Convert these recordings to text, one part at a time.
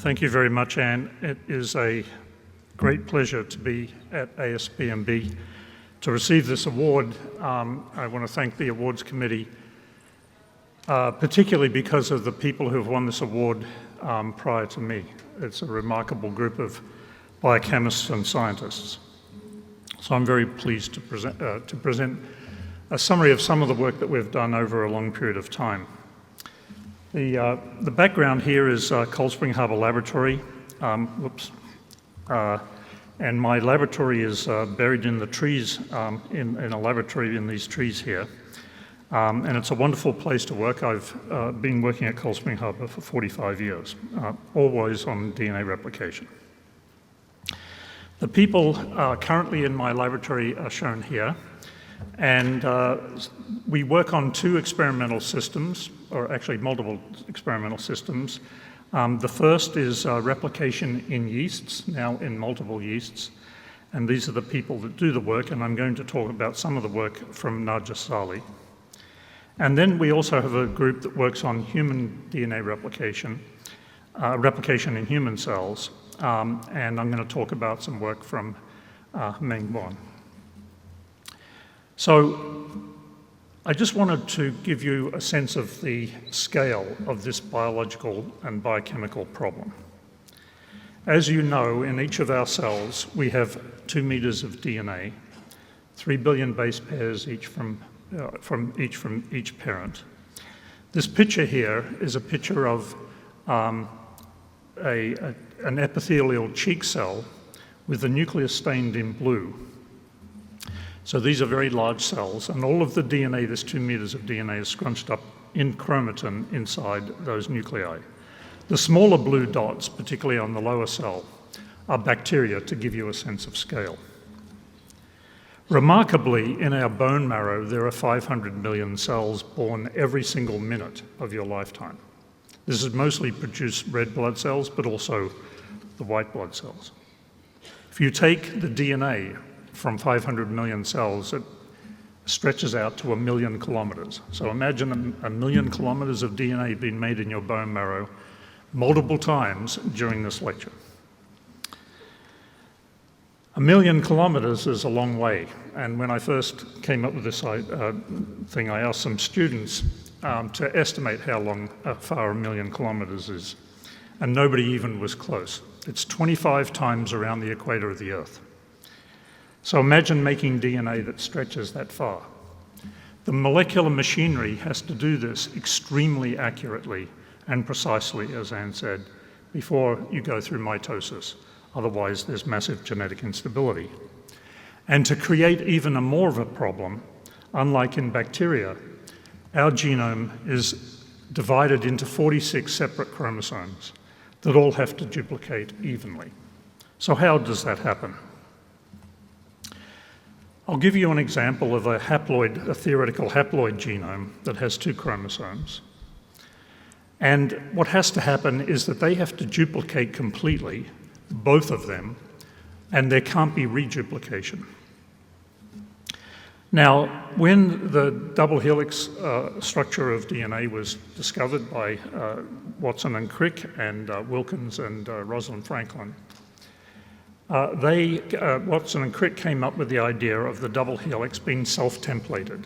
Thank you very much, Anne. It is a great pleasure to be at ASBMB to receive this award. I want to thank the awards committee, particularly because of the people who have won this award prior to me. It's a remarkable group of biochemists and scientists. So I'm very pleased to present a summary of some of the work that we've done over a long period of time. The background here is Cold Spring Harbor Laboratory. And my laboratory is buried in the trees, in a laboratory in these trees here. And it's a wonderful place to work. I've been working at Cold Spring Harbor for 45 years, always on DNA replication. The people currently in my laboratory are shown here. And we work on two experimental systems, or actually multiple experimental systems. The first is replication in yeasts, now in multiple yeasts. And these are the people that do the work, and I'm going to talk about some of the work from Narjis Salih. And then we also have a group that works on human DNA replication, replication in human cells. And I'm going to talk about some work from Meng Wan. So I just wanted to give you a sense of the scale of this biological and biochemical problem. As you know, in each of our cells, we have 2 meters of DNA, 3 billion base pairs each from each parent. This picture here is a picture of an epithelial cheek cell with the nucleus stained in blue. So these are very large cells, and all of the DNA, this 2 meters of DNA, is scrunched up in chromatin inside those nuclei. The smaller blue dots, particularly on the lower cell, are bacteria, to give you a sense of scale. Remarkably, in our bone marrow, there are 500 million cells born every single minute of your lifetime. This is mostly produce red blood cells, but also the white blood cells. If you take the DNA from 500 million cells, it stretches out to 1 million kilometers. So imagine a million kilometers of DNA being made in your bone marrow multiple times during this lecture. 1 million kilometers is a long way. And when I first came up with this thing, I asked some students to estimate how far 1 million kilometers is. And nobody even was close. It's 25 times around the equator of the Earth. So imagine making DNA that stretches that far. The molecular machinery has to do this extremely accurately and precisely, as Anne said, before you go through mitosis. Otherwise, there's massive genetic instability. And to create even more of a problem, unlike in bacteria, our genome is divided into 46 separate chromosomes that all have to duplicate evenly. So how does that happen? I'll give you an example of a theoretical haploid genome that has 2 chromosomes. And what has to happen is that they have to duplicate completely, both of them, and there can't be reduplication. Now, when the double helix structure of DNA was discovered by Watson and Crick and Wilkins and Rosalind Franklin, Watson and Crick came up with the idea of the double helix being self-templated,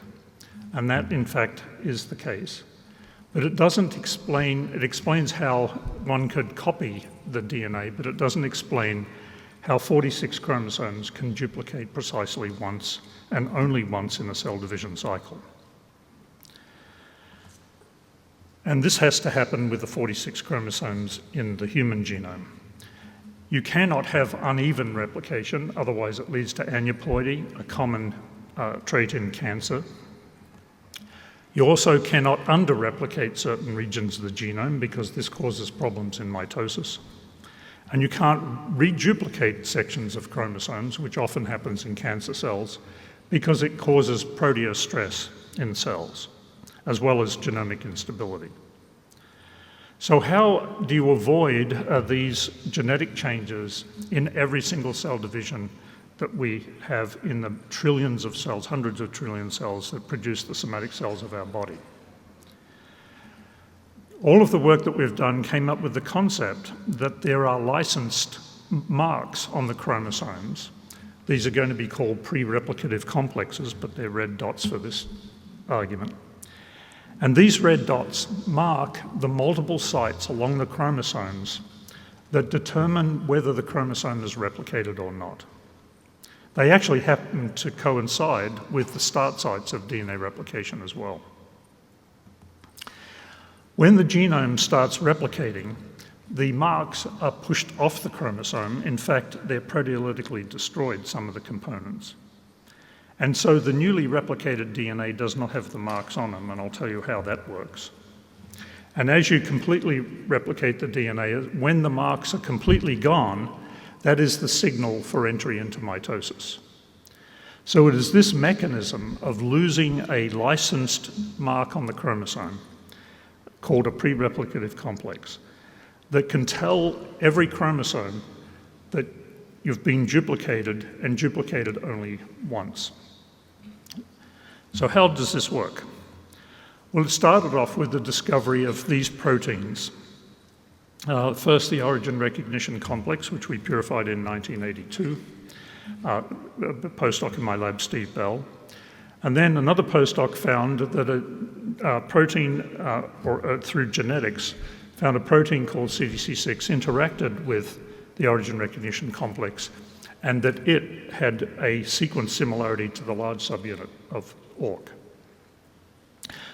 and that in fact is the case. But it doesn't explain, it explains how one could copy the DNA, but it doesn't explain how 46 chromosomes can duplicate precisely once and only once in a cell division cycle. And this has to happen with the 46 chromosomes in the human genome. You cannot have uneven replication, otherwise it leads to aneuploidy, a common trait in cancer. You also cannot under-replicate certain regions of the genome because this causes problems in mitosis. And you can't reduplicate sections of chromosomes, which often happens in cancer cells, because it causes protease stress in cells, as well as genomic instability. So how do you avoid these genetic changes in every single cell division that we have in the trillions of cells, hundreds of trillion cells that produce the somatic cells of our body? All of the work that we've done came up with the concept that there are licensed marks on the chromosomes. These are going to be called pre-replicative complexes, but they're red dots for this argument. And these red dots mark the multiple sites along the chromosomes that determine whether the chromosome is replicated or not. They actually happen to coincide with the start sites of DNA replication as well. When the genome starts replicating, the marks are pushed off the chromosome. In fact, they're proteolytically destroyed, some of the components. And so the newly replicated DNA does not have the marks on them, and I'll tell you how that works. And as you completely replicate the DNA, when the marks are completely gone, that is the signal for entry into mitosis. So it is this mechanism of losing a licensed mark on the chromosome, called a pre-replicative complex, that can tell every chromosome that you've been duplicated and duplicated only once. So how does this work? Well, it started off with the discovery of these proteins. First, the origin recognition complex, which we purified in 1982, a postdoc in my lab, Steve Bell. And then another postdoc found that a protein, through genetics, found a protein called CDC6 interacted with the origin recognition complex, and that it had a sequence similarity to the large subunit of ORC.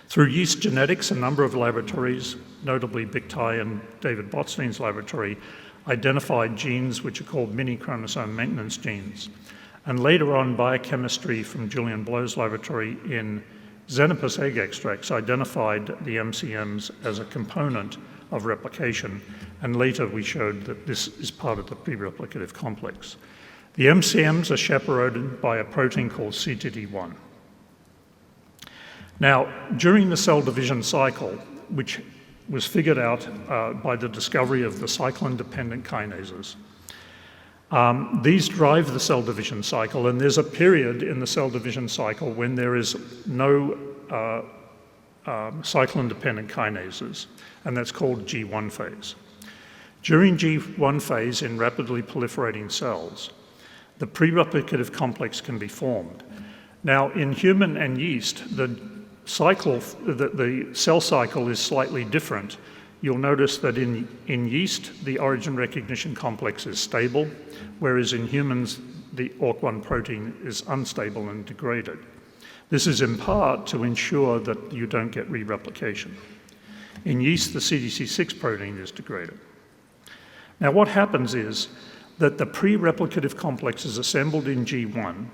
Through yeast genetics, a number of laboratories, notably Bick Tai and David Botstein's laboratory, identified genes which are called mini-chromosome maintenance genes. And later on, biochemistry from Julian Blow's laboratory in Xenopus egg extracts identified the MCMs as a component of replication, and later we showed that this is part of the pre-replicative complex. The MCMs are chaperoned by a protein called CTD1. Now, during the cell division cycle, which was figured out by the discovery of the cyclin-dependent kinases, these drive the cell division cycle, and there's a period in the cell division cycle when there is no cyclin-dependent kinases, and that's called G1 phase. During G1 phase in rapidly proliferating cells, the pre-replicative complex can be formed. Now, in human and yeast, the cell cycle is slightly different. You'll notice that in yeast, the origin recognition complex is stable, whereas in humans, the ORC1 protein is unstable and degraded. This is in part to ensure that you don't get re-replication. In yeast, the CDC6 protein is degraded. Now, what happens is that the pre-replicative complex is assembled in G1,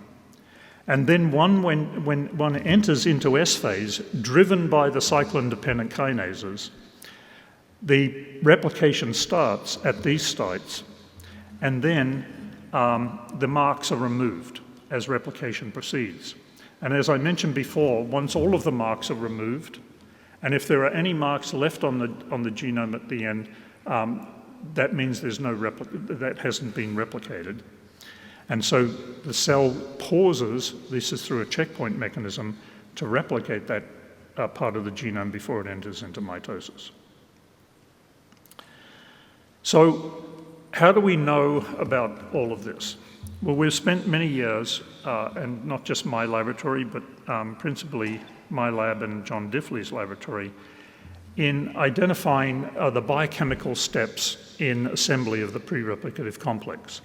and then when one enters into S phase, driven by the cyclin-dependent kinases, the replication starts at these sites, and then the marks are removed as replication proceeds. And as I mentioned before, once all of the marks are removed, and if there are any marks left on the genome at the end, that means there's no that hasn't been replicated. And so the cell pauses, this is through a checkpoint mechanism, to replicate that part of the genome before it enters into mitosis. So how do we know about all of this? Well, we've spent many years, and not just my laboratory, but principally my lab and John Diffley's laboratory, in identifying the biochemical steps in assembly of the pre-replicative complex.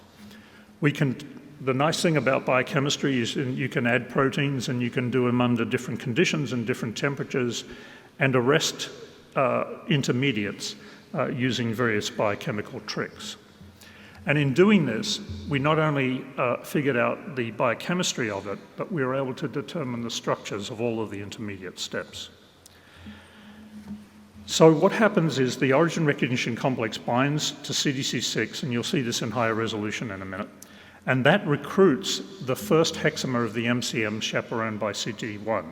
The nice thing about biochemistry is you can add proteins and you can do them under different conditions and different temperatures and arrest intermediates using various biochemical tricks. And in doing this, we not only figured out the biochemistry of it, but we were able to determine the structures of all of the intermediate steps. So what happens is the origin recognition complex binds to CDC6, and you'll see this in higher resolution in a minute, and that recruits the first hexamer of the MCM chaperoned by CTD1.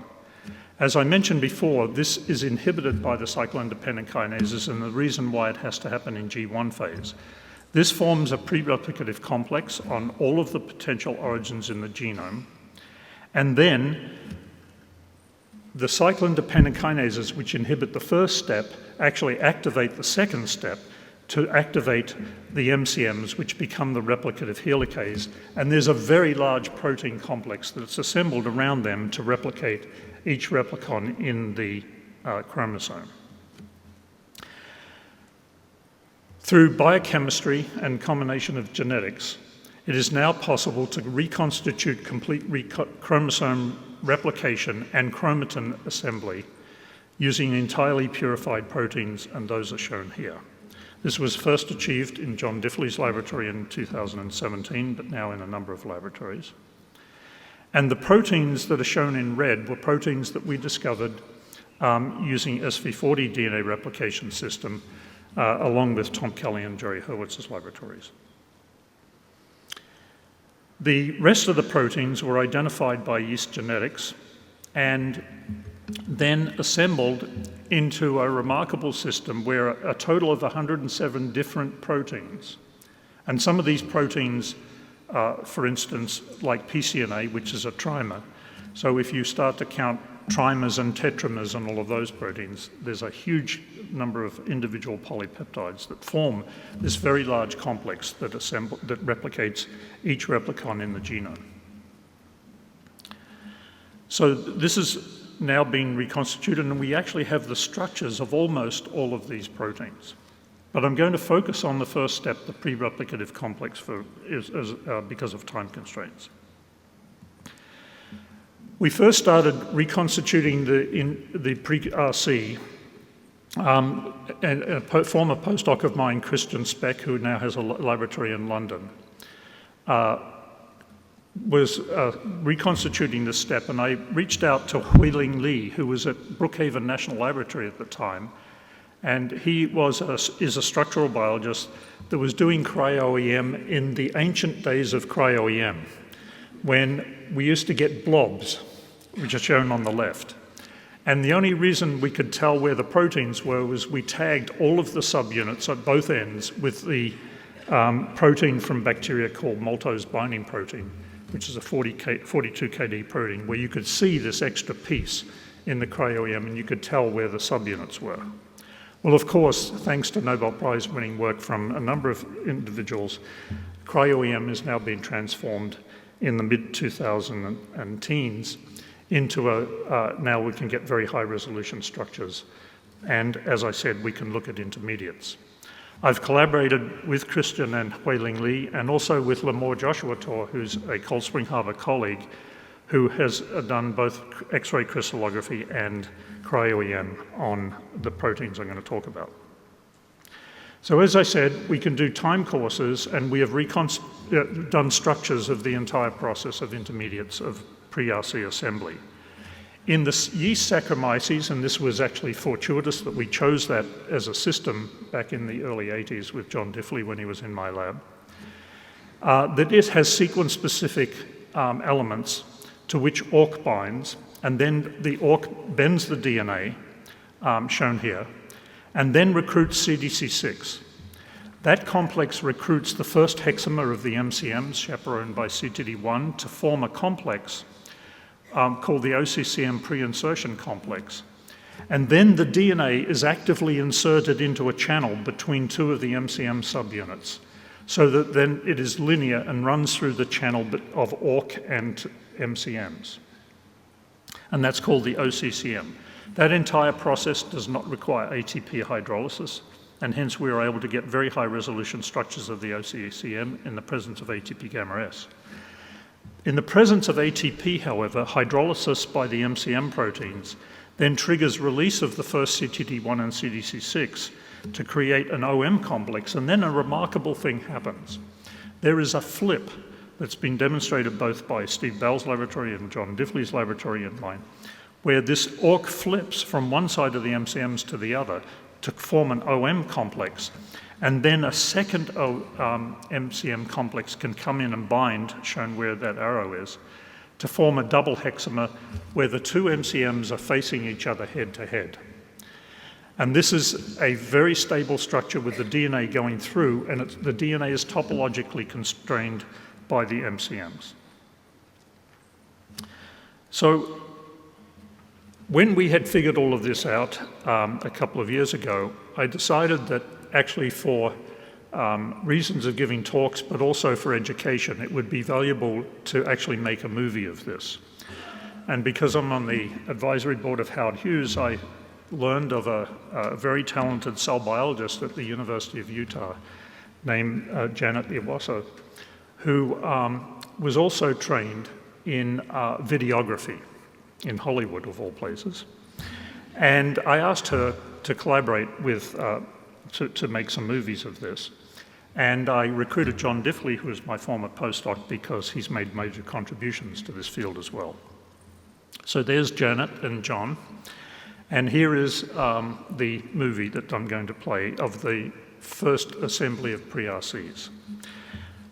As I mentioned before, this is inhibited by the cyclin-dependent kinases, and the reason why it has to happen in G1 phase. This forms a pre-replicative complex on all of the potential origins in the genome, and then The cyclin-dependent kinases, which inhibit the first step, actually activate the second step to activate the MCMs, which become the replicative helicase. And there's a very large protein complex that's assembled around them to replicate each replicon in the chromosome. Through biochemistry and combination of genetics, it is now possible to reconstitute complete chromosome replication and chromatin assembly using entirely purified proteins, and those are shown here. This was first achieved in John Diffley's laboratory in 2017, but now in a number of laboratories. And the proteins that are shown in red were proteins that we discovered using SV40 DNA replication system, along with Tom Kelly and Jerry Hurwitz's laboratories. The rest of the proteins were identified by yeast genetics and then assembled into a remarkable system where a total of 107 different proteins, and some of these proteins, for instance, like PCNA, which is a trimer. So if you start to count trimers and tetramers and all of those proteins, there's a huge number of individual polypeptides that form this very large complex that replicates each replicon in the genome. So this is now being reconstituted, and we actually have the structures of almost all of these proteins. But I'm going to focus on the first step, the pre-replicative complex, because of time constraints. We first started reconstituting the pre-RC, and a former postdoc of mine, Christian Speck, who now has a laboratory in London, was reconstituting this step, and I reached out to Hui-Ling Li, who was at Brookhaven National Laboratory at the time, and he is a structural biologist that was doing cryo-EM in the ancient days of cryo-EM, when we used to get blobs, which are shown on the left. And the only reason we could tell where the proteins were was we tagged all of the subunits at both ends with the protein from bacteria called maltose binding protein, which is a 42 kD protein, where you could see this extra piece in the cryo-EM and you could tell where the subunits were. Well, of course, thanks to Nobel Prize winning work from a number of individuals, cryo-EM has now been transformed in the mid-2010s into now we can get very high resolution structures. And as I said, we can look at intermediates. I've collaborated with Christian and Hui-Ling Li, and also with Limor Joshua-Tor, who's a Cold Spring Harbor colleague, who has done both X-ray crystallography and cryo-EM on the proteins I'm going to talk about. So as I said, we can do time courses, and we have done structures of the entire process of intermediates of pre-RC assembly. In the yeast Saccharomyces, and this was actually fortuitous that we chose that as a system back in the early 80s with John Diffley when he was in my lab, that it has sequence-specific elements to which ORC binds, and then the ORC bends the DNA, shown here, and then recruits CDC6. That complex recruits the first hexamer of the MCMs, chaperoned by CTD1, to form a complex called the OCCM pre-insertion complex. And then the DNA is actively inserted into a channel between two of the MCM subunits, so that then it is linear and runs through the channel of ORC and MCMs. And that's called the OCCM. That entire process does not require ATP hydrolysis, and hence we are able to get very high resolution structures of the OCCM in the presence of ATP gamma S. In the presence of ATP, however, hydrolysis by the MCM proteins then triggers release of the first CTD1 and CDC6 to create an OM complex, and then a remarkable thing happens. There is a flip that's been demonstrated both by Steve Bell's laboratory and John Diffley's laboratory and mine, where this ORC flips from one side of the MCMs to the other to form an OM complex, and then a second MCM complex can come in and bind, shown where that arrow is, to form a double hexamer where the two MCMs are facing each other head to head. And this is a very stable structure with the DNA going through, and the DNA is topologically constrained by the MCMs. So When we had figured all of this out a couple of years ago, I decided that actually for reasons of giving talks, but also for education, it would be valuable to actually make a movie of this. And because I'm on the advisory board of Howard Hughes, I learned of a very talented cell biologist at the University of Utah named Janet Iwasa, who was also trained in videography in Hollywood, of all places. And I asked her to collaborate with, to make some movies of this. And I recruited John Diffley, who is my former postdoc, because he's made major contributions to this field as well. So there's Janet and John. And here is the movie that I'm going to play of the first assembly of pre-RCs.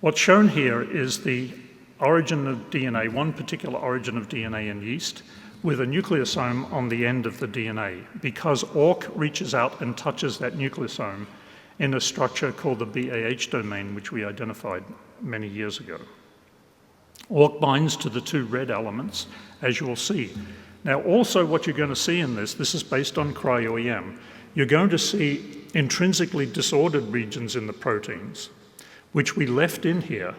What's shown here is the origin of DNA, one particular origin of DNA in yeast, with a nucleosome on the end of the DNA, because ORC reaches out and touches that nucleosome in a structure called the BAH domain, which we identified many years ago. ORC binds to the two red elements, as you will see. Now, also what you're going to see in this is based on cryo-EM. You're going to see intrinsically disordered regions in the proteins, which we left in here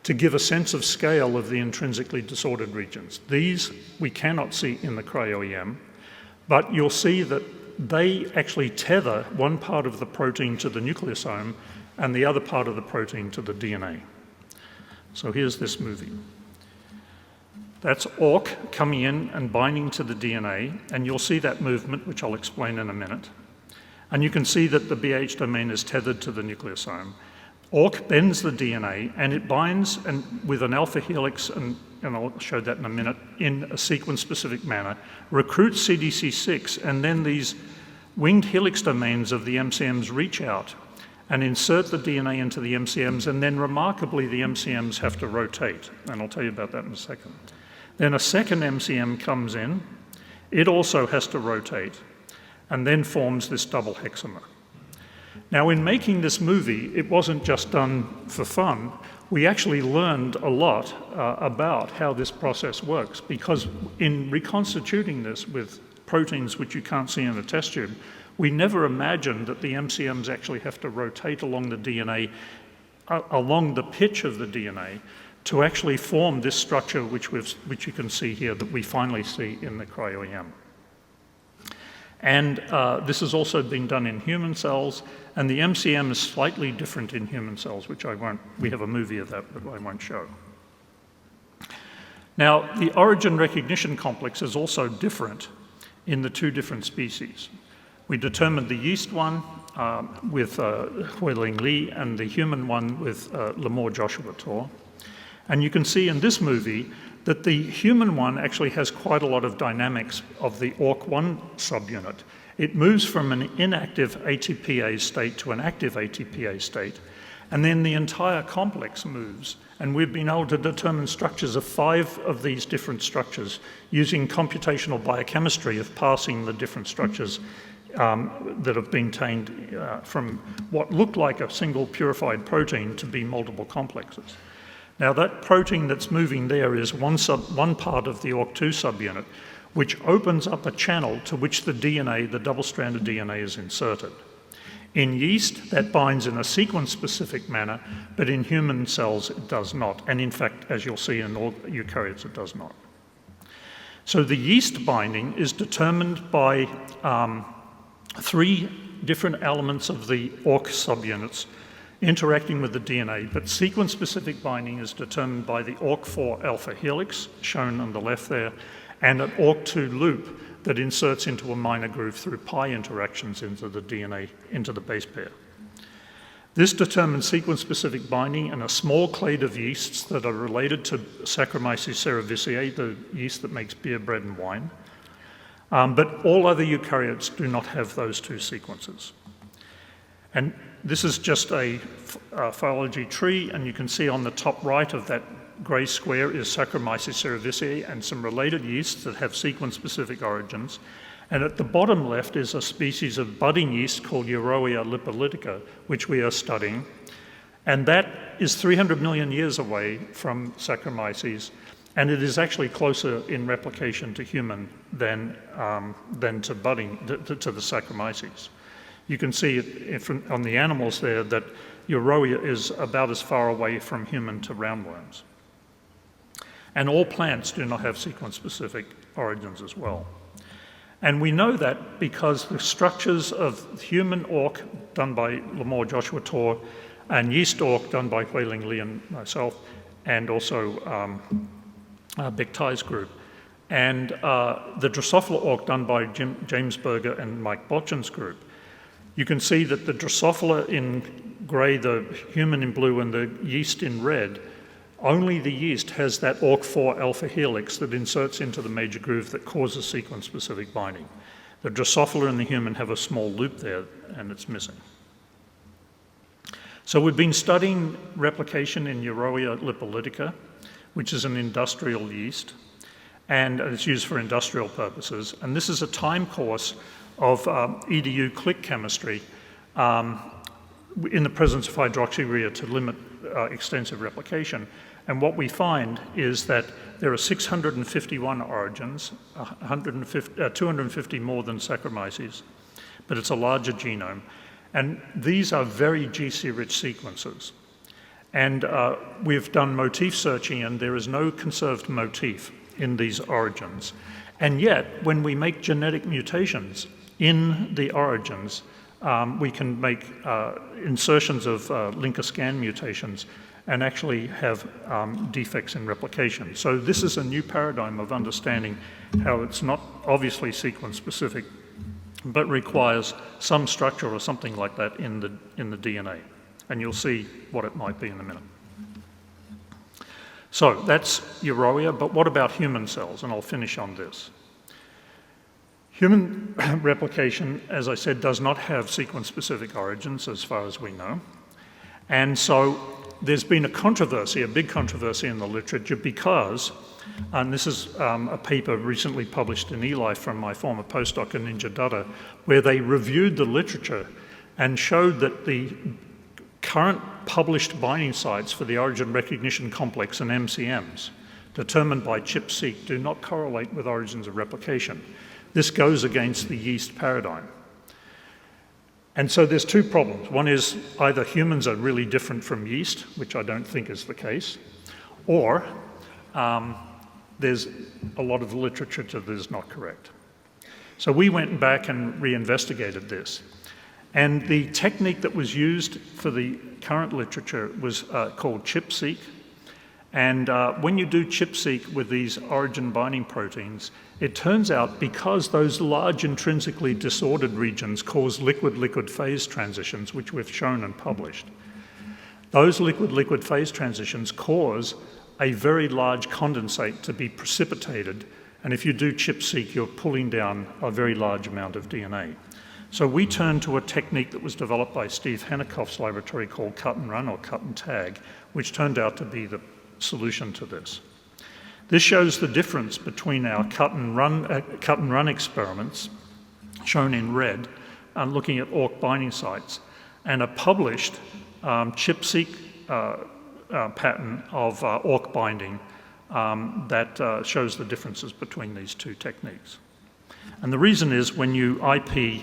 to give a sense of scale of the intrinsically disordered regions. These we cannot see in the cryo-EM, but you'll see that they actually tether one part of the protein to the nucleosome and the other part of the protein to the DNA. So here's this movie. That's ORC coming in and binding to the DNA, and you'll see that movement, which I'll explain in a minute. And you can see that the BH domain is tethered to the nucleosome. ORC bends the DNA, and it binds with an alpha helix, and I'll show that in a minute, in a sequence-specific manner, recruits CDC6, and then these winged helix domains of the MCMs reach out and insert the DNA into the MCMs, and then remarkably, the MCMs have to rotate, and I'll tell you about that in a second. Then a second MCM comes in, it also has to rotate, and then forms this double hexamer. Now, in making this movie, it wasn't just done for fun. We actually learned a lot about how this process works, because in reconstituting this with proteins which you can't see in a test tube, we never imagined that the MCMs actually have to rotate along the DNA, along the pitch of the DNA, to actually form this structure which you can see here, that we finally see in the cryo-EM. And this has also been done in human cells, and the MCM is slightly different in human cells, which we have a movie of that, but I won't show. Now, the origin recognition complex is also different in the two different species. We determined the yeast one with Huiling Li, and the human one with Lemore Joshua Tor. And you can see in this movie that the human one actually has quite a lot of dynamics of the ORC1 subunit. It moves from an inactive ATPase state to an active ATPase state, and then the entire complex moves. And we've been able to determine structures of 5 of these different structures using computational biochemistry of parsing the different structures that have been obtained from what looked like a single purified protein to be multiple complexes. Now, that protein that's moving there is one part of the ORC2 subunit, which opens up a channel to which the DNA, the double-stranded DNA, is inserted. In yeast, that binds in a sequence-specific manner, but in human cells, it does not. And in fact, as you'll see in all eukaryotes, it does not. So the yeast binding is determined by 3 different elements of the ORC subunits interacting with the DNA, but sequence-specific binding is determined by the ORC4 alpha helix, shown on the left there, and an ORC2 loop that inserts into a minor groove through pi interactions into the DNA, into the base pair. This determines sequence-specific binding in a small clade of yeasts that are related to Saccharomyces cerevisiae, the yeast that makes beer, bread, and wine. But all other eukaryotes do not have those 2 sequences. And this is just a phylogeny tree, and you can see on the top right of that grey square is Saccharomyces cerevisiae and some related yeasts that have sequence-specific origins. And at the bottom left is a species of budding yeast called Euroea lipolytica, which we are studying. And that is 300 million years away from Saccharomyces. And it is actually closer in replication to human than to budding, to the Saccharomyces. You can see it on the animals there that Euroia is about as far away from human to roundworms. And all plants do not have sequence-specific origins as well. And we know that because the structures of human orc done by Lamore Joshua Tor and yeast orc done by Huiling Li and myself, and also Beck Tai's group, and the Drosophila orc done by James Berger and Mike Botchin's group, you can see that the Drosophila in grey, the human in blue, and the yeast in red, only the yeast has that ORC4 alpha helix that inserts into the major groove that causes sequence-specific binding. The Drosophila and the human have a small loop there, and it's missing. So we've been studying replication in Euroia lipolytica, which is an industrial yeast, and it's used for industrial purposes. And this is a time course of EDU click chemistry in the presence of hydroxyurea to limit extensive replication. And what we find is that there are 651 origins, 250 more than Saccharomyces, but it's a larger genome. And these are very GC-rich sequences. And we've done motif searching, and there is no conserved motif in these origins. And yet, when we make genetic mutations in the origins, we can make insertions of linker scan mutations and actually have defects in replication. So this is a new paradigm of understanding how it's not obviously sequence specific, but requires some structure or something like that in the DNA. And you'll see what it might be in a minute. So that's Euroia, but what about human cells? And I'll finish on this. Human replication, as I said, does not have sequence-specific origins as far as we know. And so there's been a controversy, a big controversy in the literature because, and this is a paper recently published in eLife from my former postdoc in Ninja Dutta, where they reviewed the literature and showed that the current published binding sites for the origin recognition complex and MCMs determined by ChIP-seq do not correlate with origins of replication. This goes against the yeast paradigm. And so there's two problems. One is either humans are really different from yeast, which I don't think is the case, or there's a lot of literature that is not correct. So we went back and reinvestigated this. And the technique that was used for the current literature was called ChIP-seq. And when you do ChIP-seq with these origin binding proteins, it turns out because those large intrinsically disordered regions cause liquid-liquid phase transitions, which we've shown and published, those liquid-liquid phase transitions cause a very large condensate to be precipitated. And if you do ChIP-seq, you're pulling down a very large amount of DNA. So we turned to a technique that was developed by Steve Henikoff's laboratory called cut and run or cut and tag, which turned out to be the solution to this. This shows the difference between our cut and run experiments, shown in red, looking at ORC binding sites, and a published ChIP-seq pattern of ORC binding that shows the differences between these two techniques. And the reason is when you IP,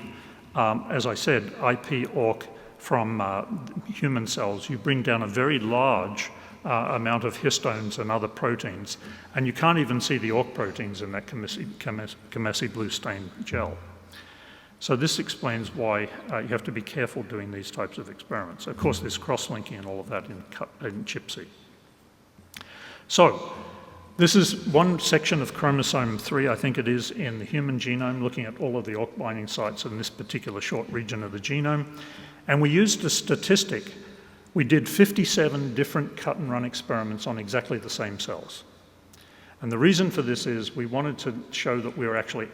as I said, IP ORC from human cells, you bring down a very large amount of histones and other proteins, and you can't even see the ORC proteins in that Kamesi blue stain gel. So this explains why you have to be careful doing these types of experiments. Of course, there's cross-linking and all of that in ChIP-seq. So this is one section of chromosome 3, I think it is, in the human genome, looking at all of the ORC binding sites in this particular short region of the genome. And we used a statistic. We did 57 different cut and run experiments on exactly the same cells. And the reason for this is we wanted to show that we were actually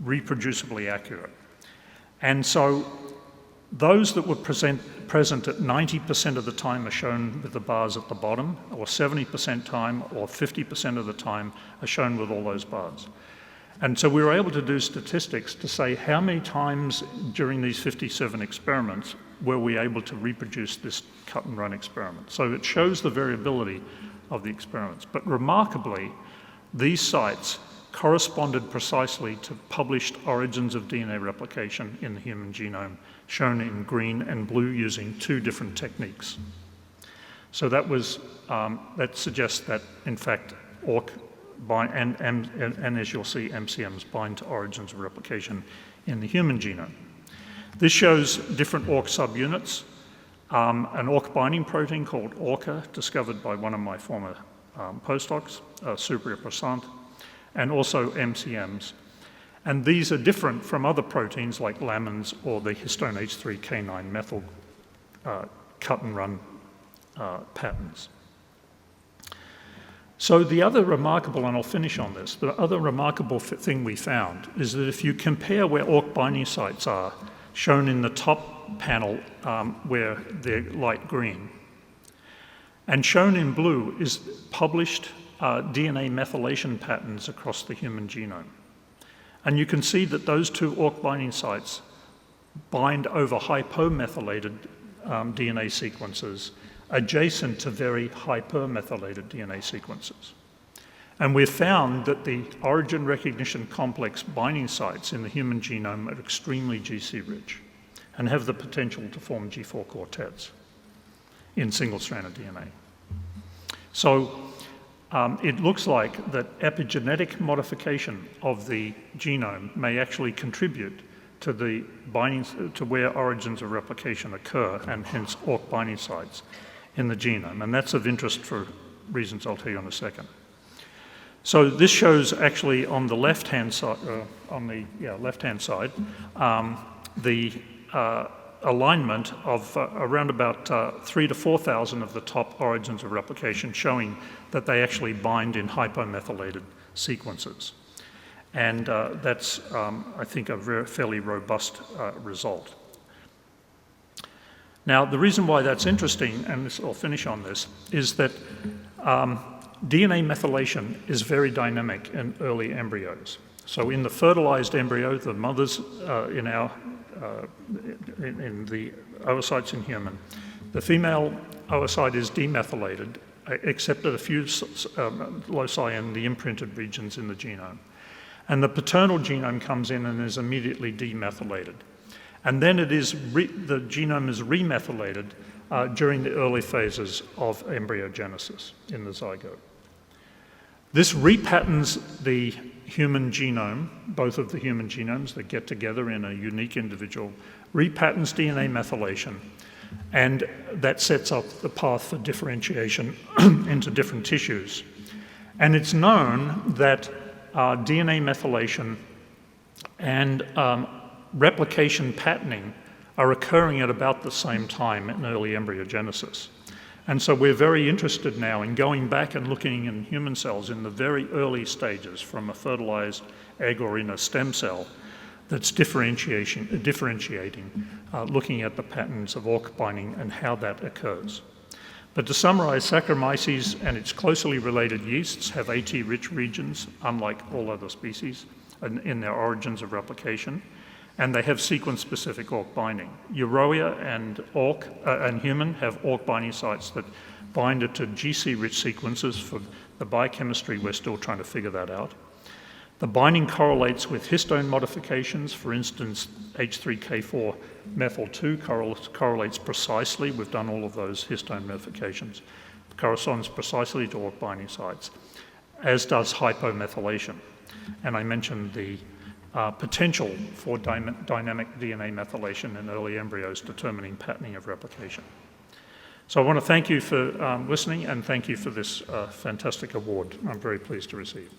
reproducibly accurate. And so those that were present at 90% of the time are shown with the bars at the bottom, or 70% time, or 50% of the time are shown with all those bars. And so we were able to do statistics to say how many times during these 57 experiments were we able to reproduce this cut and run experiment. So it shows the variability of the experiments. But remarkably, these sites corresponded precisely to published origins of DNA replication in the human genome, shown in green and blue using 2 different techniques. So that suggests that, in fact, ORC and as you'll see, MCMs bind to origins of replication in the human genome. This shows different ORC subunits, an ORC binding protein called ORCA, discovered by one of my former postdocs, Supriya Prasant, and also MCMs. And these are different from other proteins like lamins or the histone H3K9 methyl cut and run patterns. So the other remarkable, and I'll finish on this, the other remarkable thing we found is that if you compare where ORC binding sites are, shown in the top panel where they're light green, and shown in blue is published DNA methylation patterns across the human genome. And you can see that those 2 ORC binding sites bind over hypomethylated DNA sequences adjacent to very hypermethylated DNA sequences. And we've found that the origin recognition complex binding sites in the human genome are extremely GC-rich and have the potential to form G4 quartets in single-stranded DNA. So it looks like that epigenetic modification of the genome may actually contribute to the bindings to where origins of replication occur, and hence ORC binding sites in the genome. And that's of interest for reasons I'll tell you in a second. So this shows actually on the left-hand side, the alignment of around about 3,000 to 4,000 of the top origins of replication, showing that they actually bind in hypomethylated sequences. And that's, I think, a fairly robust result. Now, the reason why that's interesting, and I'll finish on this, is that DNA methylation is very dynamic in early embryos. So in the fertilized embryo, the mothers in the oocytes in human, the female oocyte is demethylated, except at a few loci in the imprinted regions in the genome. And the paternal genome comes in and is immediately demethylated. And then the genome is remethylated during the early phases of embryogenesis in the zygote. This repatterns the human genome, both of the human genomes that get together in a unique individual, repatterns DNA methylation, and that sets up the path for differentiation into different tissues. And it's known that DNA methylation and replication patterning are occurring at about the same time in early embryogenesis. And so we're very interested now in going back and looking in human cells in the very early stages from a fertilized egg or in a stem cell that's differentiating, looking at the patterns of ORC binding and how that occurs. But to summarize, Saccharomyces and its closely related yeasts have AT-rich regions, unlike all other species, in their origins of replication, and they have sequence-specific ORC binding. Euroia and human have ORC binding sites that bind it to GC-rich sequences. For the biochemistry, we're still trying to figure that out. The binding correlates with histone modifications. For instance, H3K4 methyl 2 correlates precisely. We've done all of those histone modifications. It corresponds precisely to ORC binding sites, as does hypomethylation. And I mentioned the potential for dynamic DNA methylation in early embryos determining patterning of replication. So I want to thank you for listening, and thank you for this fantastic award I'm very pleased to receive.